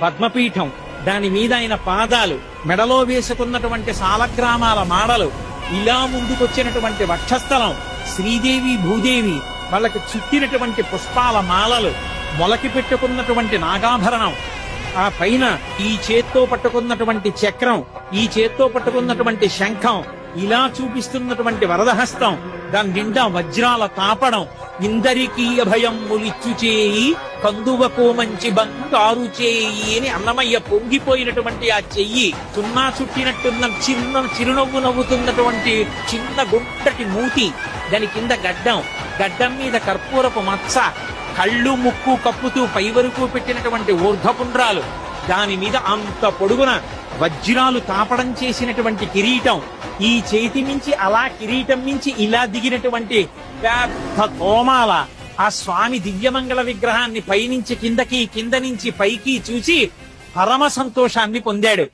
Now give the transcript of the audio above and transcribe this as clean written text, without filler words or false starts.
పద్మపీఠం, దాని మీద ఆయన పాదాలు, మెడలో వేసుకున్నటువంటి సాలగ్రామాల మాడలు, ఇలా ముందుకొచ్చినటువంటి వక్షస్థలం, శ్రీదేవి భూదేవి వాళ్ళకి చుట్టినటువంటి పుష్పాల మాలలు, మొలకి పెట్టుకున్నటువంటి నాగాభరణం, ఆ పైన ఈ చేత్తో పట్టుకున్నటువంటి చక్రం, ఈ చేత్తో పట్టుకున్నటువంటి శంఖం, ఇలా చూపిస్తున్నటువంటి వరదహస్తం, దాని నిండా వజ్రాల తాపడం, ఇందరికీ అభయం ములిచ్చు చేయి కందువకో మంచి బంగారు చేయి అని అన్నమయ్య పొంగిపోయినటువంటి ఆ చెయ్యి, సున్నా చుట్టినట్టున్న చిన్న చిరునవ్వు నవ్వుతున్నటువంటి చిన్న గుంటటి మూతి, దాని కింద గడ్డం మీద కర్పూరపు మచ్చ, కళ్ళు ముక్కు కప్పుతూ పై వరకు పెట్టినటువంటి ఊర్ధ్వపుండ్రాలు, దాని మీద అంత పొడుగున వజ్రాలు తాపడం చేసినటువంటి కిరీటం, ఈ చేతి మించి అలా కిరీటం మించి ఇలా దిగినటువంటి పెద్ద తోమాల, ఆ స్వామి దివ్యమంగళ విగ్రహాన్ని పైనుంచి కిందకి, కింద నుంచి పైకి చూసి పరమ సంతోషాన్ని పొందాడు.